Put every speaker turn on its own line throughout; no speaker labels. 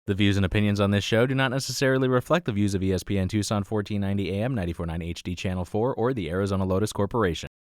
The views and opinions on this show do not necessarily reflect the views of ESPN Tucson 1490 AM, 94.9 HD Channel 4, or the Arizona Lotus Corporation.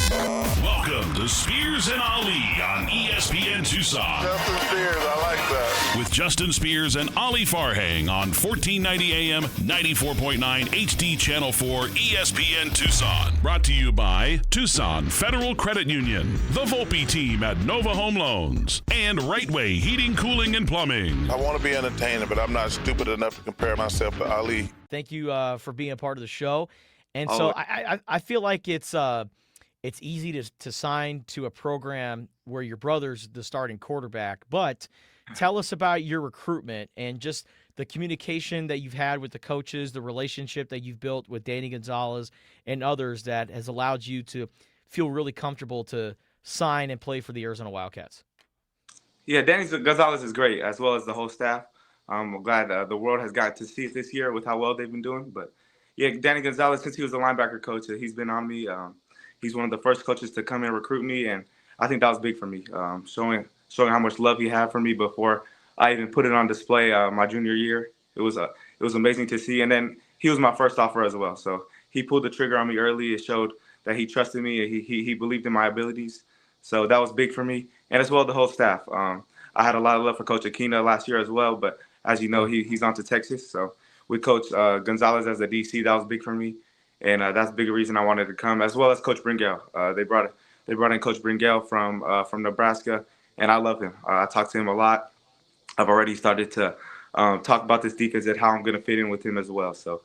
Welcome to Spears and Ali on ESPN Tucson.
Justin Spears, I like that.
With Justin Spears and Ali Farhang on 1490 AM, 94.9 HD Channel 4, ESPN Tucson. Brought to you by Tucson Federal Credit Union, the Volpe team at Nova Home Loans, and Rightway Heating, Cooling, and Plumbing.
I want to be entertaining, but I'm not stupid enough to compare myself to Ali.
Thank you for being a part of the show. And so I feel like it's easy to sign to a program where your brother's the starting quarterback, but tell us about your recruitment and just the communication that you've had with the coaches, the relationship that you've built with Danny Gonzalez and others that has allowed you to feel really comfortable to sign and play for the Arizona Wildcats.
Yeah, Danny Gonzalez is great, as well as the whole staff. I'm glad the world has gotten to see it this year with how well they've been doing. But, yeah, Danny Gonzalez, since he was a linebacker coach, he's been on me. He's one of the first coaches to come and recruit me, and I think that was big for me, showing how much love he had for me before I even put it on display my junior year. It was amazing to see, and then he was my first offer as well. So he pulled the trigger on me early. It showed that he trusted me. He believed in my abilities. So that was big for me, and as well the whole staff. I had a lot of love for Coach Aquina last year as well, but as you know, he's on to Texas. So with Coach Gonzalez as the DC, that was big for me. And that's a big reason I wanted to come, as well as Coach Bringell. They brought in Coach Bringell from Nebraska, and I love him. I talk to him a lot. I've already started to talk about this defense and how I'm going to fit in with him as well. So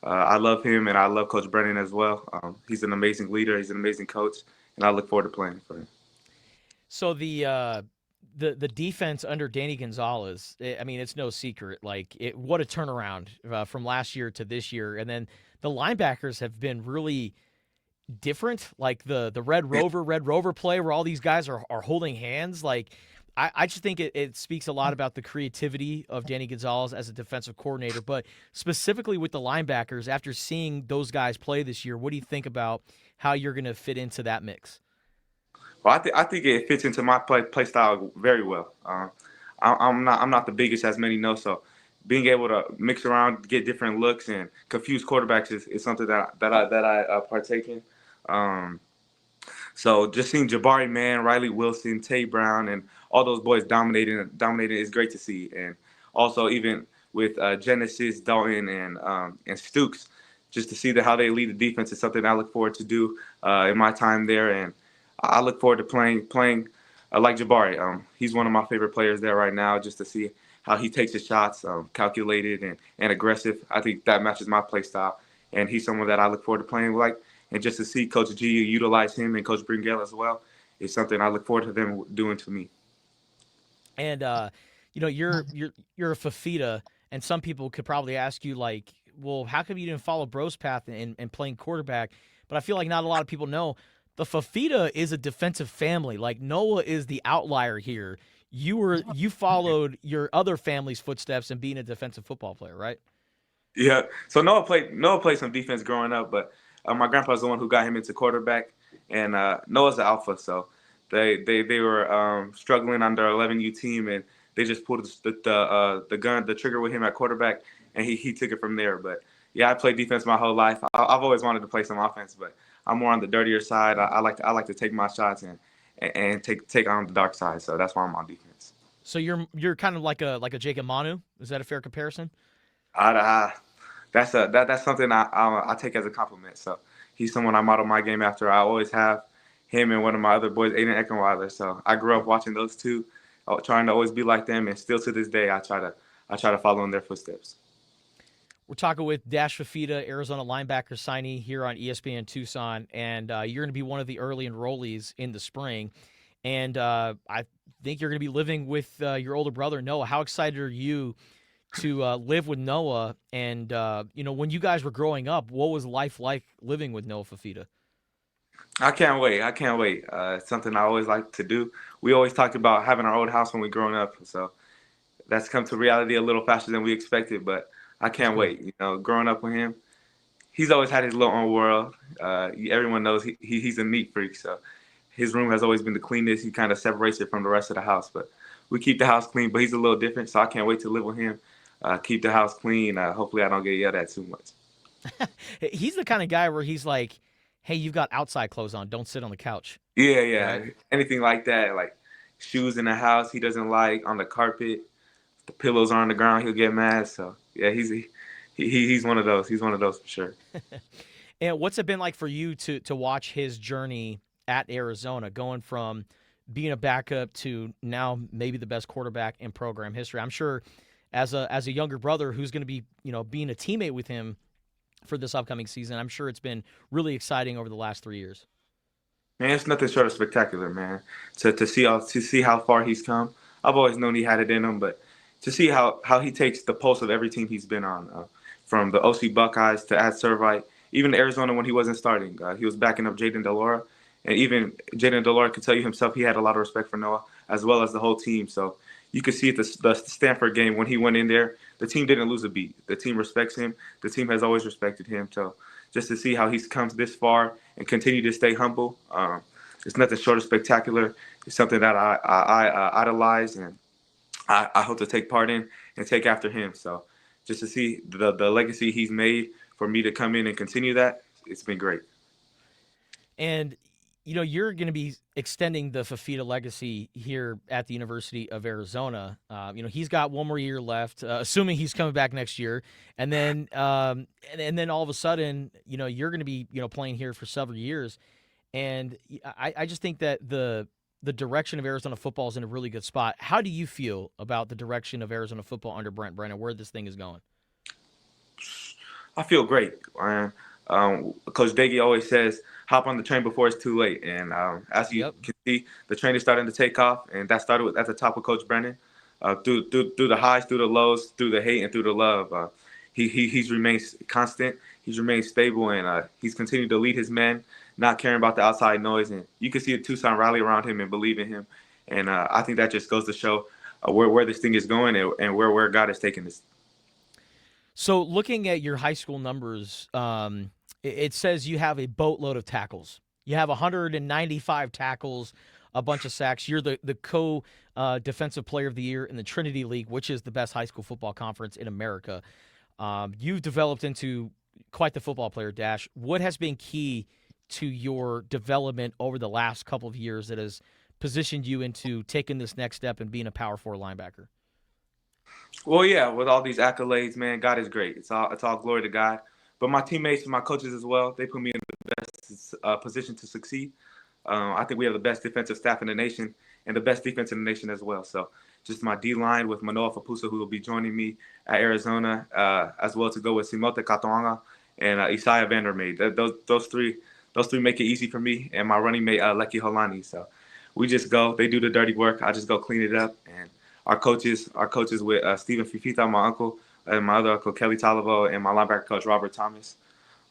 I love him, and I love Coach Brennan as well. He's an amazing leader. He's an amazing coach, and I look forward to playing for him.
So the defense under Danny Gonzalez, I mean, it's no secret. What a turnaround from last year to this year, and then the linebackers have been really different, like the Red Rover play where all these guys are holding hands. I just think it speaks a lot about the creativity of Danny Gonzalez as a defensive coordinator, but specifically with the linebackers, after seeing those guys play this year, what do you think about how you're going to fit into that mix?
Well, I think it fits into my play style very well. I'm not the biggest, as many know, so being able to mix around, get different looks, and confuse quarterbacks is something that I partake in. So just seeing Jabari Mann, Riley Wilson, Tay Brown, and all those boys dominating is great to see. And also even with Genesis, Dalton, and Stukes, just to see how they lead the defense is something I look forward to do in my time there. And I look forward to playing like Jabari. He's one of my favorite players there right now, just to see how he takes his shots, calculated and aggressive. I think that matches my play style, and he's someone that I look forward to playing like. And just to see Coach G utilize him and Coach Bringell as well is something I look forward to them doing to me.
And you're a Fifita, and some people could probably ask you well, how come you didn't follow Bro's path and playing quarterback? But I feel like not a lot of people know the Fifita is a defensive family. Noah is the outlier here. You followed your other family's footsteps and being a defensive football player, right?
Yeah. So Noah played some defense growing up, but my grandpa's the one who got him into quarterback, and Noah's the alpha. So they were struggling on their 11U team, and they just pulled the trigger with him at quarterback, and he took it from there. But yeah, I played defense my whole life. I've always wanted to play some offense, but I'm more on the dirtier side. I like to take my shots and take on the dark side. So that's why I'm on defense.
So you're kind of like a Jacob Manu. Is that a fair comparison?
That's something I take as a compliment. So he's someone I model my game after. I always have him and one of my other boys, Aiden Eckenweiler. So I grew up watching those two, trying to always be like them, and still to this day I try to follow in their footsteps.
We're talking with Dash Fifita, Arizona linebacker signee here on ESPN Tucson, and you're going to be one of the early enrollees in the spring. And I think you're going to be living with your older brother, Noah. How excited are you to live with Noah? And, when you guys were growing up, what was life like living with Noah Fifita?
I can't wait. It's something I always like to do. We always talked about having our old house when we were growing up. So that's come to reality a little faster than we expected, but I can't wait. Growing up with him, he's always had his little own world. Everyone knows he's a neat freak, so his room has always been the cleanest. He kind of separates it from the rest of the house. But we keep the house clean, but he's a little different, so I can't wait to live with him. Keep the house clean. Hopefully I don't get yelled at too much.
He's the kind of guy where he's like, "Hey, you've got outside clothes on. Don't sit on the couch."
Yeah.
Right?
Anything like that, like shoes in the house he doesn't like, on the carpet, the pillows are on the ground, he'll get mad. So yeah, he's one of those. He's one of those for sure.
And what's it been like for you to watch his journey at Arizona, going from being a backup to now maybe the best quarterback in program history? I'm sure as a younger brother who's going to be, being a teammate with him for this upcoming season, I'm sure it's been really exciting over the last 3 years.
Man, it's nothing short of spectacular, man. To see how far he's come. I've always known he had it in him, but to see how he takes the pulse of every team he's been on, from the OC Buckeyes to at Servite, even Arizona when he wasn't starting, he was backing up Jaden DeLora, and even Jaden DeLora could tell you himself he had a lot of respect for Noah as well as the whole team. So you could see at the Stanford game when he went in there, the team didn't lose a beat. The team respects him. The team has always respected him. So just to see how he's come this far and continue to stay humble, it's nothing short of spectacular. It's something that I idolize, and I hope to take part in and take after him. So just to see the legacy he's made for me to come in and continue that, it's been great.
And you're going to be extending the Fifita legacy here at the University of Arizona. He's got one more year left, assuming he's coming back next year, and then and then all of a sudden, you're going to be playing here for several years, and I just think that the direction of Arizona football is in a really good spot. How do you feel about the direction of Arizona football under Brent Brennan, where this thing is going?
I feel great, man. Coach Daggy always says, hop on the train before it's too late. And as you can see, the train is starting to take off, and that started at the top of Coach Brennan. Through the highs, through the lows, through the hate, and through the love. He's remained constant. He's remained stable, and he's continued to lead his men, not caring about the outside noise. And you can see the Tucson rally around him and believe in him. And I think that just goes to show where this thing is going and where God is taking this.
So looking at your high school numbers, it says you have a boatload of tackles. You have 195 tackles, a bunch of sacks. You're the co-defensive player of the year in the Trinity League, which is the best high school football conference in America. You've developed into quite the football player, Dash. What has been key to your development over the last couple of years that has positioned you into taking this next step and being a power four linebacker?
Well, yeah, with all these accolades, man, God is great. It's all glory to God. But my teammates and my coaches as well, they put me in the best position to succeed. I think we have the best defensive staff in the nation and the best defense in the nation as well. So just my D-line with Noah Fifita, who will be joining me at Arizona, as well to go with Simote Katoanga and Isaiah Vandermeer. Those three make it easy for me, and my running mate, Lecky Holani. So we just go. They do the dirty work. I just go clean it up. And our coaches with Stephen Fifita, my uncle, and my other uncle, Kelly Talivo, and my linebacker coach, Robert Thomas.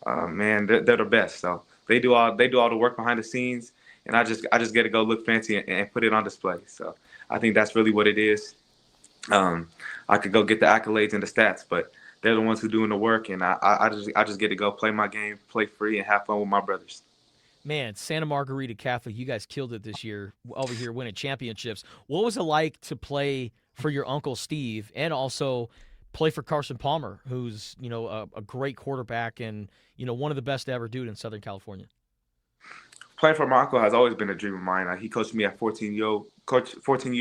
Man, they're the best. So they do all the work behind the scenes, and I just get to go look fancy and put it on display. So I think that's really what it is. I could go get the accolades and the stats, but they're the ones who doing the work, and I just get to go play my game, play free, and have fun with my brothers.
Man, Santa Margarita Catholic, you guys killed it this year over here winning championships. What was it like to play for your uncle Steve and also play for Carson Palmer, who's a great quarterback and one of the best to ever do it in Southern California?
Playing for my uncle has always been a dream of mine. He coached me at 14U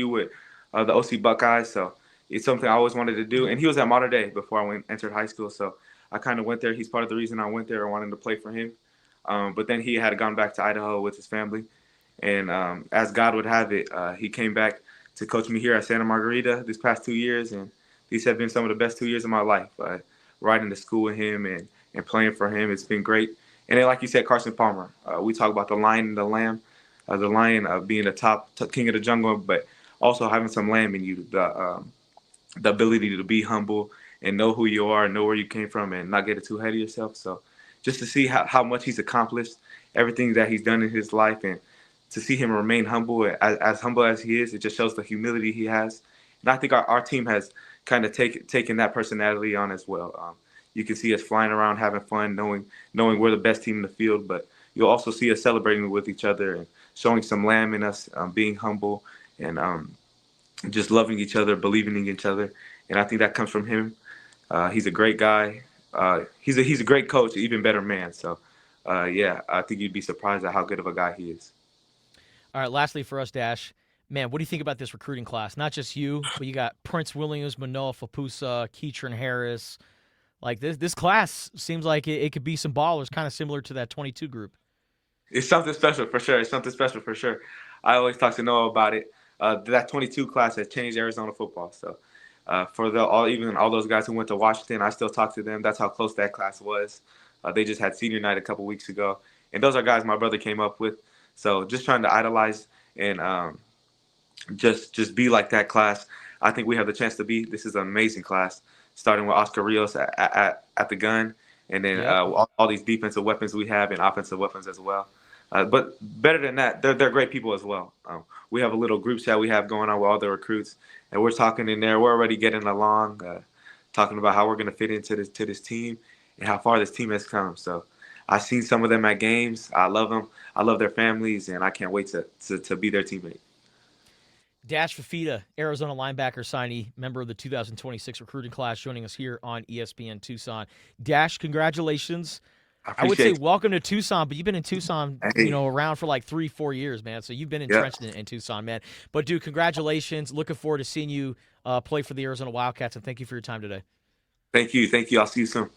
with the OC Buckeyes, so it's something I always wanted to do. And he was at Mater Dei before I entered high school, so I kind of went there. He's part of the reason I went there. I wanted to play for him. But then he had gone back to Idaho with his family. And as God would have it, he came back to coach me here at Santa Margarita these past 2 years. And these have been some of the best 2 years of my life. Riding to school with him and playing for him, it's been great. And then, like you said, Carson Palmer. We talk about the lion and the lamb. The lion being the top king of the jungle, but also having some lamb in you. The ability to be humble and know who you are, know where you came from, and not get too ahead of yourself. So just to see how much he's accomplished, everything that he's done in his life, and to see him remain humble, as humble as he is, it just shows the humility he has. And I think our team has kind of taken that personality on as well. You can see us flying around, having fun, knowing we're the best team in the field, but you'll also see us celebrating with each other and showing some lamb in us, being humble, and just loving each other, believing in each other, and I think that comes from him. He's a great guy. He's a great coach, even better man. So, yeah, I think you'd be surprised at how good of a guy he is.
All right, lastly for us, Dash, man, what do you think about this recruiting class? Not just you, but you got Prince Williams, Manoa Fapusa, Keatron Harris. Like this class seems like it could be some ballers, kind of similar to that 22 group.
It's something special for sure. It's something special for sure. I always talk to Noah about it. That 22 class has changed Arizona football. So for even all those guys who went to Washington, I still talk to them. That's how close that class was. They just had senior night a couple weeks ago, and those are guys my brother came up with. So just trying to idolize and just be like that class. I think we have the chance to be. This is an amazing class, starting with Oscar Rios at the gun, and then all these defensive weapons we have and offensive weapons as well. But better than that, they're great people as well. We have a little group chat we have going on with all the recruits, and we're talking in there. We're already getting along, talking about how we're going to fit into this team and how far this team has come. So I've seen some of them at games. I love them. I love their families, and I can't wait to be their teammate.
Dash Fifita, Arizona linebacker signee, member of the 2026 recruiting class, joining us here on ESPN Tucson. Dash, congratulations. I would say welcome to Tucson, but you've been in Tucson, around for like 3-4 years, man. So you've been entrenched in Tucson, man. But, dude, congratulations. Looking forward to seeing you play for the Arizona Wildcats, and thank you for your time today.
Thank you. I'll see you soon.